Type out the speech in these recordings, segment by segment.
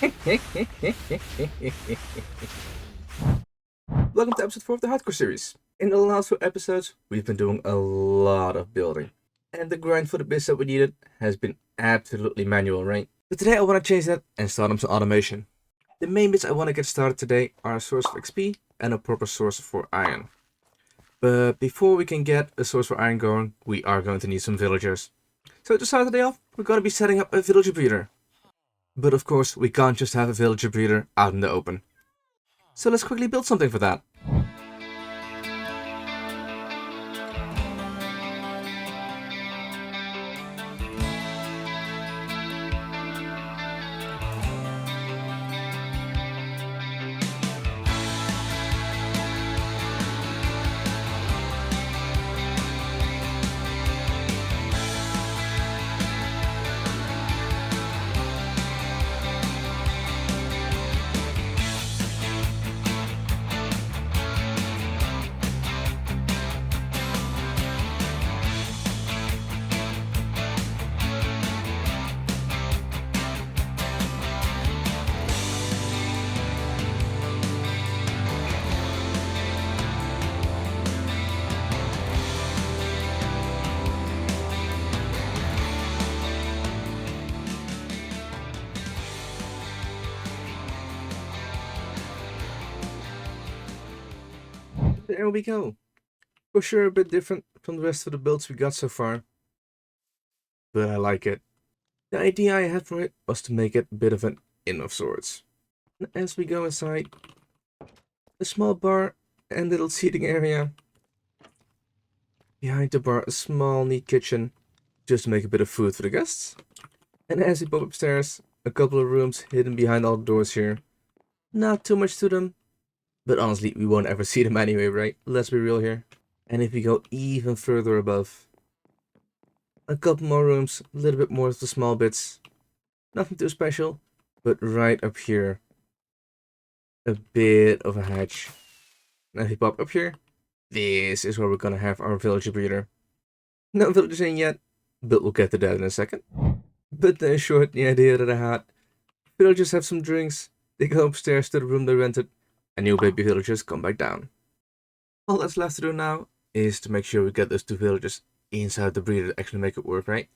Welcome to episode 4 of the Hardcore series. In the last 4 episodes, we've been doing a lot of building. And the grind for the bits that we needed has been absolutely manual, right? But today I want to change that and start on some automation. The main bits I want to get started today are a source of XP and a proper source for iron. But before we can get a source for iron going, we are going to need some villagers. So to start the day off, we're going to be setting up a villager breeder. But of course, we can't just have a villager breeder out in the open. So let's quickly build something for that. There we go. For sure a bit different from the rest of the builds we got so far, but I like it. The idea I had for it was to make it a bit of an inn of sorts. As we go inside, a small bar and little seating area. Behind the bar, a small neat kitchen, just to make a bit of food for the guests. And as we pop upstairs, a couple of rooms hidden behind all the doors here. Not too much to them, but honestly, we won't ever see them anyway, right? Let's be real here. And if we go even further above, a couple more rooms, a little bit more of the small bits. Nothing too special, but right up here, a bit of a hatch. Now if we pop up here, this is where we're gonna have our villager breeder. No villagers in yet, but we'll get to that in a second. But in short, the idea that I had, villagers have some drinks, they go upstairs to the room they rented, and new baby villagers come back down. All that's left to do now is to make sure we get those 2 villagers inside the breeder to actually make it work, right?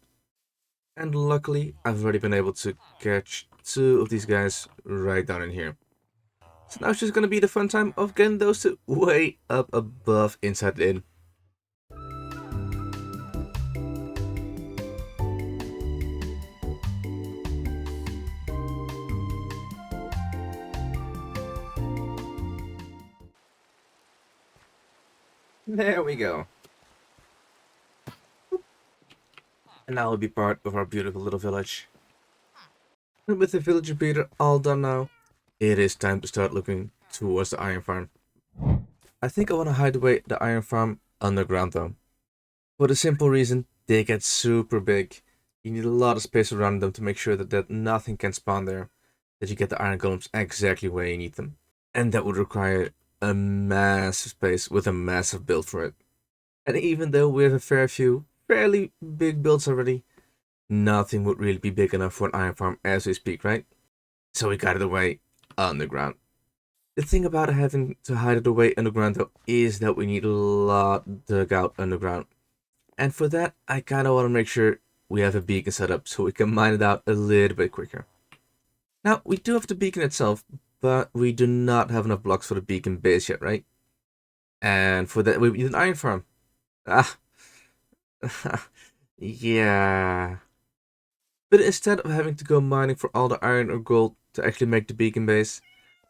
And luckily, I've already been able to catch 2 of these guys right down in here. So now it's just gonna be the fun time of getting those 2 way up above inside the inn. There we go. And now we'll be part of our beautiful little village. And with the villager breeder all done now, it is time to start looking towards the iron farm. I think I want to hide away the iron farm underground though. For the simple reason, they get super big. You need a lot of space around them to make sure that nothing can spawn there. That you get the iron golems exactly where you need them. And that would require a massive space with a massive build for it. And even though we have a fair few fairly big builds already, nothing would really be big enough for an iron farm as we speak, right? So we got it away underground. The thing about having to hide it away underground though is that we need a lot dug out underground. And for that, I kind of want to make sure we have a beacon set up so we can mine it out a little bit quicker. Now, we do have the beacon itself, but we do not have enough blocks for the beacon base yet, right? And for that, we need an iron farm. Ah, yeah. But instead of having to go mining for all the iron or gold to actually make the beacon base,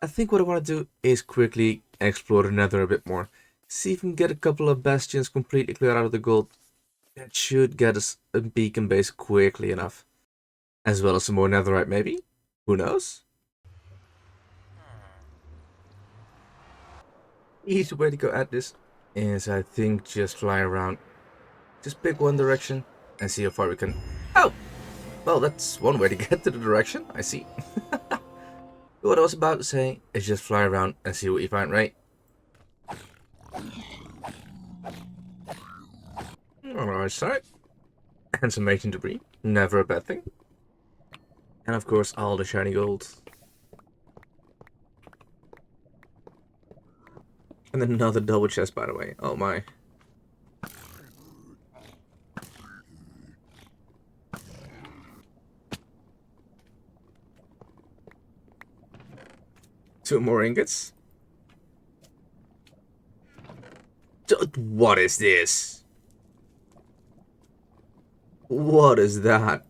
I think what I want to do is quickly explore the nether a bit more. See if we can get a couple of bastions completely cleared out of the gold. That should get us a beacon base quickly enough. As well as some more netherite maybe? Who knows? Easy way to go at this is I think just fly around. Just pick one direction and see how far we can... Oh! Well, that's one way to get to the direction, I see. What I was about to say is just fly around and see what you find, right? Alright, start. And some making debris, never a bad thing. And of course, all the shiny gold. And then another double chest, by the way. Oh my. Two more ingots. What is this? What is that?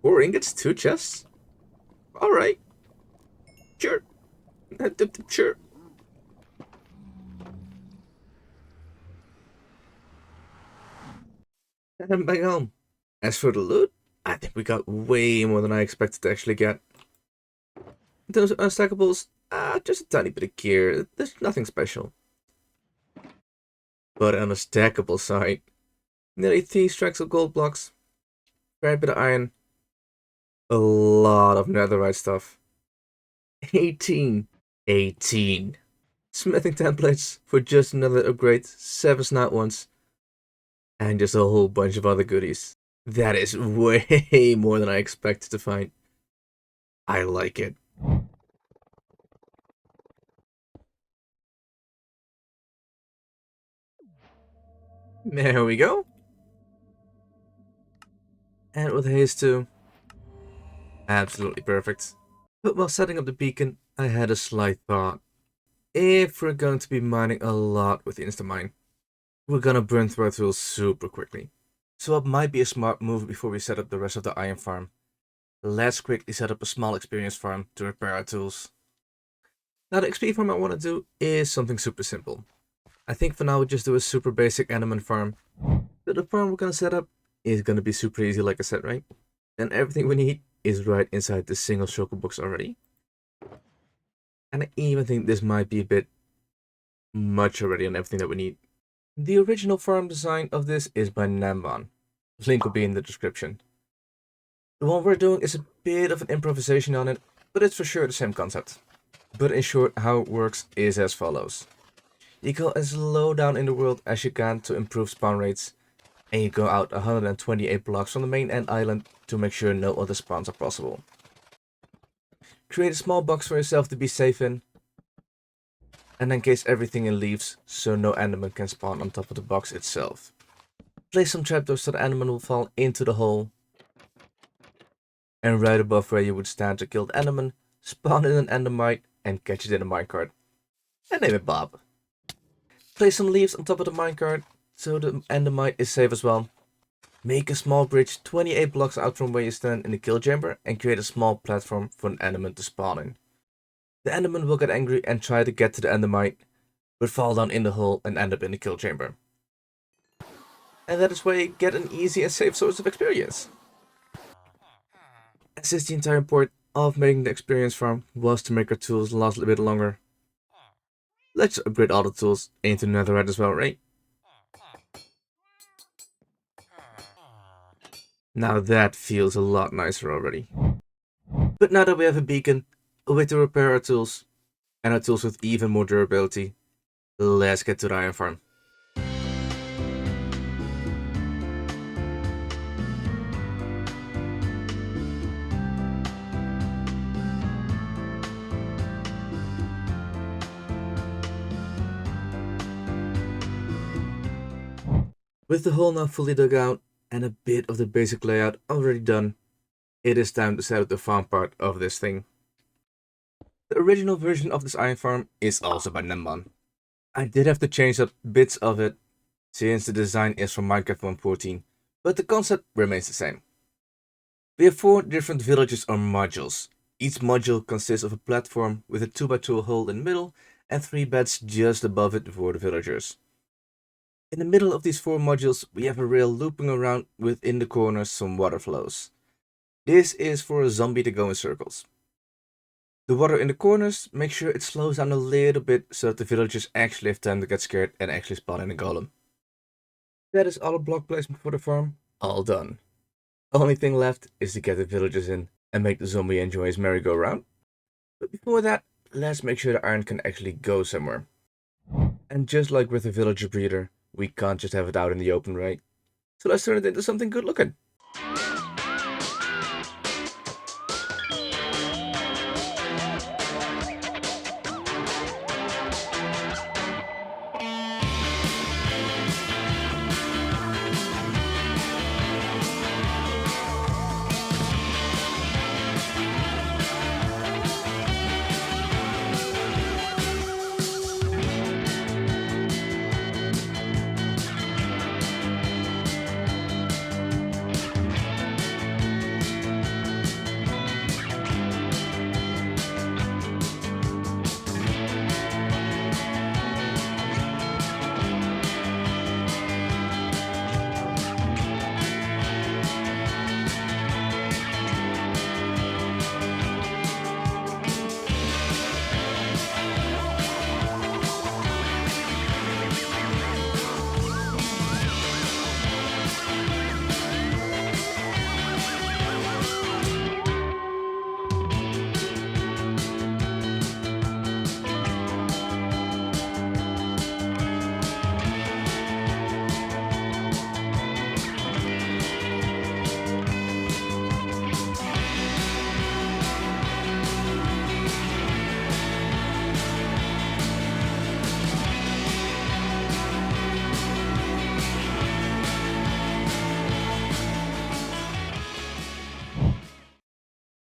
4 ingots, 2 chests? Alright. Sure. Sure. And I'm back home. As for the loot, I think we got way more than I expected to actually get. In terms of unstackables, just a tiny bit of gear. There's nothing special. But on the stackable side, nearly 3 stacks of gold blocks, fair bit of iron, a lot of netherite stuff. 18 smithing templates for just another upgrade, 7 snout ones, and just a whole bunch of other goodies. That is way more than I expected to find. I like it. There we go. And with haste too. Absolutely perfect. But while setting up the beacon, I had a slight thought. If we're going to be mining a lot with the Instamine, we're gonna burn through our tools super quickly. So it might be a smart move before we set up the rest of the iron farm. Let's quickly set up a small experience farm to repair our tools. Now the XP farm I want to do is something super simple. I think for now we'll just do a super basic element farm. But the farm we're gonna set up is gonna be super easy, like I said, right? And everything we need is right inside the single shulker box already. And I even think this might be a bit much already on everything that we need. The original farm design of this is by Namban. Link will be in the description. The one we're doing is a bit of an improvisation on it, but it's for sure the same concept. But in short, how it works is as follows. You go as low down in the world as you can to improve spawn rates, and you go out 128 blocks from the main end island to make sure no other spawns are possible. Create a small box for yourself to be safe in, and encase everything in leaves so no enderman can spawn on top of the box itself. Place some trapdoors so the enderman will fall into the hole, and right above where you would stand to kill the enderman, spawn in an endermite and catch it in a minecart. And name it Bob. Place some leaves on top of the minecart so the endermite is safe as well. Make a small bridge 28 blocks out from where you stand in the kill chamber and create a small platform for an enderman to spawn in. The enderman will get angry and try to get to the endermite, but fall down in the hole and end up in the kill chamber. And that is where you get an easy and safe source of experience. As is the entire point of making the experience farm was to make our tools last a bit longer. Let's upgrade all the tools into netherite as well, right? Now that feels a lot nicer already. But now that we have a beacon, a way to repair our tools, and our tools with even more durability, let's get to the iron farm. With the hole now fully dug out, and a bit of the basic layout already done, it is time to set up the farm part of this thing. The original version of this iron farm is also by Nemban. I did have to change up bits of it, since the design is from Minecraft 1.14, but the concept remains the same. We have 4 different villages or modules. Each module consists of a platform with a 2x2 hole in the middle and 3 beds just above it for the villagers. In the middle of these 4 modules, we have a rail looping around within the corners some water flows. This is for a zombie to go in circles. The water in the corners, make sure it slows down a little bit so that the villagers actually have time to get scared and actually spawn in a golem. That is all the block placement for the farm, all done. Only thing left is to get the villagers in and make the zombie enjoy his merry-go-round. But before that, let's make sure the iron can actually go somewhere. And just like with the villager breeder, we can't just have it out in the open, right? So let's turn it into something good looking.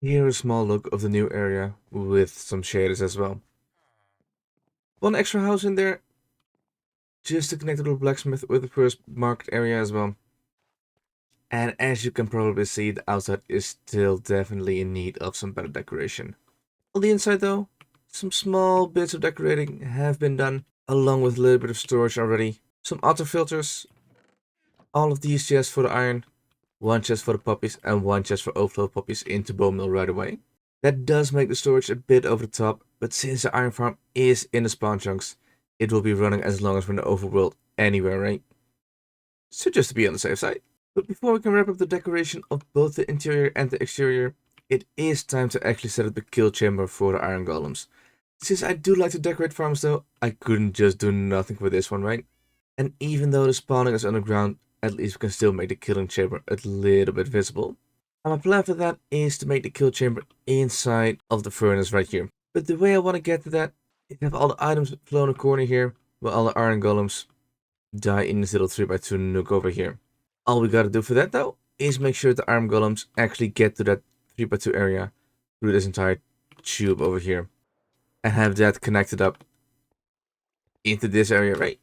Here a small look of the new area with some shaders as well. One extra house in there just to connect to the blacksmith with the first market area as well. And as you can probably see, the outside is still definitely in need of some better decoration. On the inside though, some small bits of decorating have been done, along with a little bit of storage already. Some auto filters, all of these chests for the iron, one chest for the puppies, and one chest for overflow puppies into bone meal right away. That does make the storage a bit over the top, but since the iron farm is in the spawn chunks, it will be running as long as we're in the overworld anywhere, right? So just to be on the safe side. But before we can wrap up the decoration of both the interior and the exterior, it is time to actually set up the kill chamber for the iron golems. Since I do like to decorate farms though, I couldn't just do nothing for this one, right? And even though the spawning is underground, at least we can still make the killing chamber a little bit visible. And my plan for that is to make the kill chamber inside of the furnace right here. But the way I want to get to that is have all the items flow in the corner here, while all the iron golems die in this little 3x2 nook over here. All we gotta do for that though is make sure the iron golems actually get to that 3x2 area through this entire tube over here. And have that connected up into this area, right?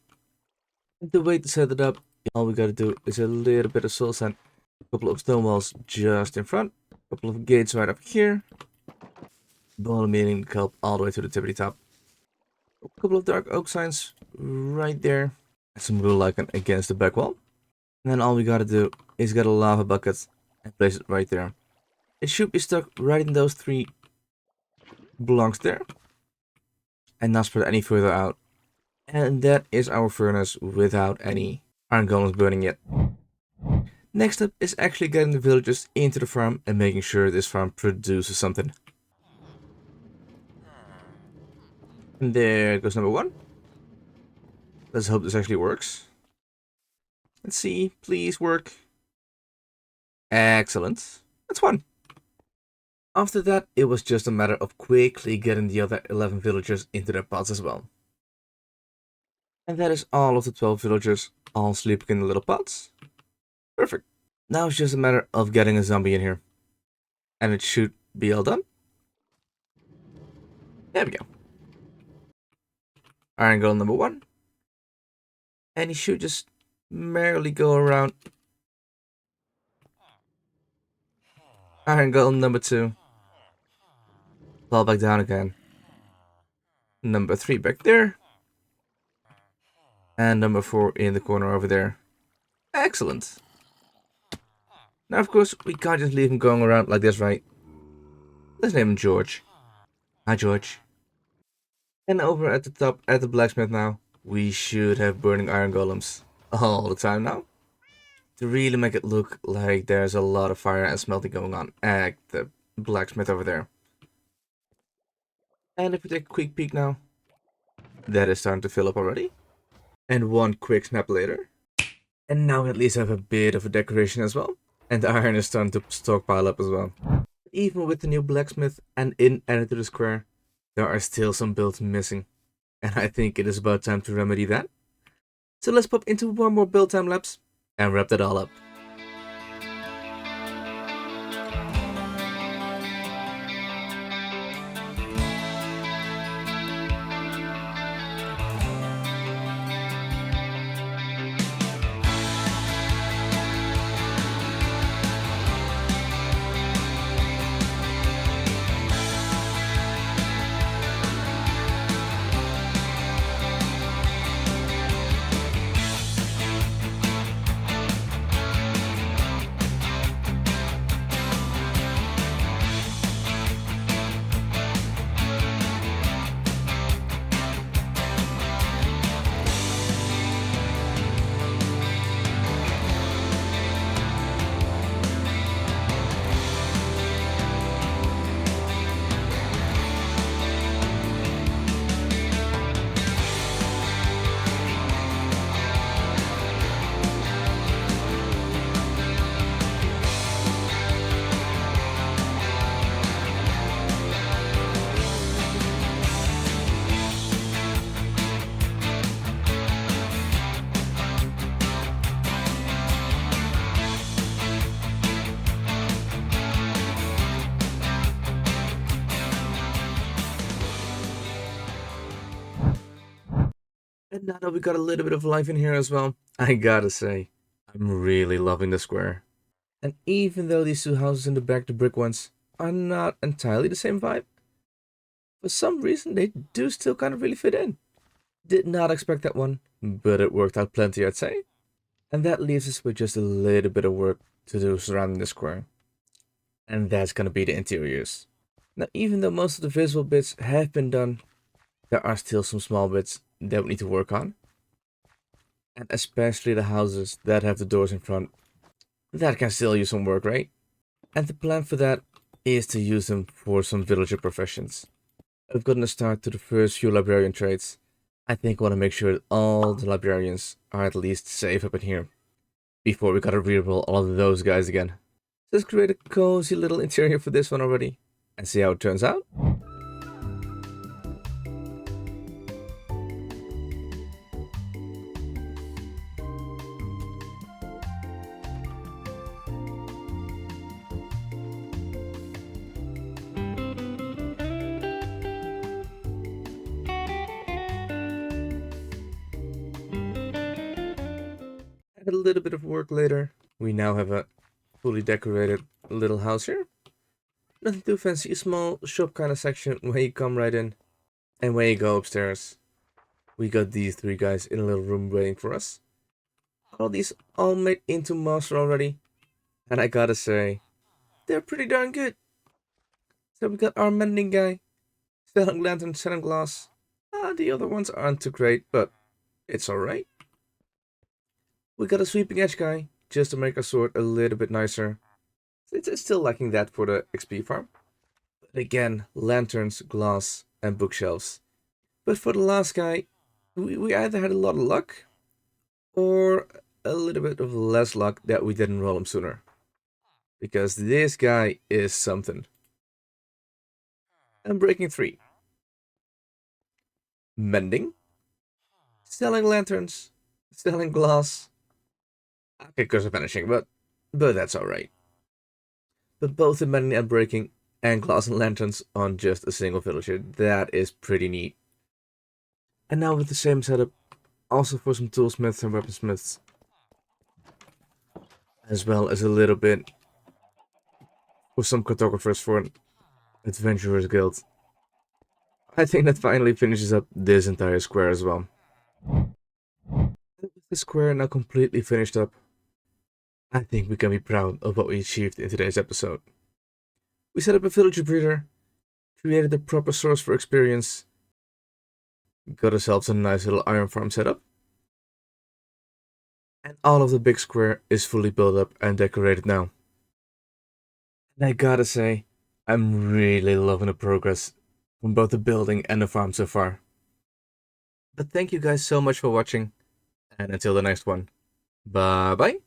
The way to set it up, all we gotta do is a little bit of soul sand, a couple of stone walls just in front, a couple of gates right up here, bone meaning the kelp all the way to the tippity top, a couple of dark oak signs right there, and some rule icon against the back wall. And then all we gotta do is get a lava bucket and place it right there. It should be stuck right in those 3 blocks there, and not spread any further out. And that is our furnace without any iron golems burning yet. Next up is actually getting the villagers into the farm and making sure this farm produces something. And there goes number 1. Let's hope this actually works. Let's see, please work. Excellent. That's 1. After that, it was just a matter of quickly getting the other 11 villagers into their pods as well. And that is all of the 12 villagers all sleeping in the little pods. Perfect. Now it's just a matter of getting a zombie in here. And it should be all done. There we go. Iron golem number 1. And he should just merrily go around. Iron golem number 2. Fall back down again. Number 3 back there. And number 4 in the corner over there. Excellent. Now, of course, we can't just leave him going around like this, right? Let's name him George. Hi, George. And over at the top, at the blacksmith now, we should have burning iron golems all the time now. To really make it look like there's a lot of fire and smelting going on at the blacksmith over there. And if we take a quick peek now, that is starting to fill up already. And one quick snap later. And now we at least have a bit of a decoration as well. And the iron is starting to stockpile up as well. Even with the new blacksmith and in added to the square, there are still some builds missing. And I think it is about time to remedy that. So let's pop into one more build time lapse and wrap that all up. And now that we got a little bit of life in here as well, I gotta say, I'm really loving the square. And even though these two houses in the back, the brick ones, are not entirely the same vibe, for some reason they do still kind of really fit in. Did not expect that one, but it worked out plenty, I'd say. And that leaves us with just a little bit of work to do surrounding the square. And that's gonna be the interiors. Now, even though most of the visual bits have been done, there are still some small bits that we need to work on. And especially the houses that have the doors in front. That can still use some work, right? And the plan for that is to use them for some villager professions. I've gotten a start to the first few librarian trades. I think I want to make sure that all the librarians are at least safe up in here. Before we gotta reroll all of those guys again. Let's create a cozy little interior for this one already. And see how it turns out. And a little bit of work later, we now have a fully decorated little house here. Nothing too fancy, a small shop kind of section where you come right in. And where you go upstairs, we got these three guys in a little room waiting for us. All these all made into master already. And I gotta say, they're pretty darn good. So we got our mending guy, selling lanterns, selling glass. The other ones aren't too great, but it's alright. We got a sweeping edge guy, just to make our sword a little bit nicer. It's still lacking that for the XP farm. But again, lanterns, glass, and bookshelves. But for the last guy, we either had a lot of luck, or a little bit of less luck that we didn't roll him sooner. Because this guy is something. And breaking 3. Mending. Selling lanterns. Selling glass. Okay, because of vanishing, but that's alright. But both the mending and breaking and glass and lanterns on just a single villager, that is pretty neat. And now with the same setup, also for some toolsmiths and weaponsmiths. As well as a little bit for some cartographers for an adventurers guild. I think that finally finishes up this entire square as well. With the square now completely finished up, I think we can be proud of what we achieved in today's episode. We set up a villager breeder, created the proper source for experience, got ourselves a nice little iron farm setup, and all of the big square is fully built up and decorated now. And I gotta say, I'm really loving the progress from both the building and the farm so far. But thank you guys so much for watching, and until the next one, bye bye!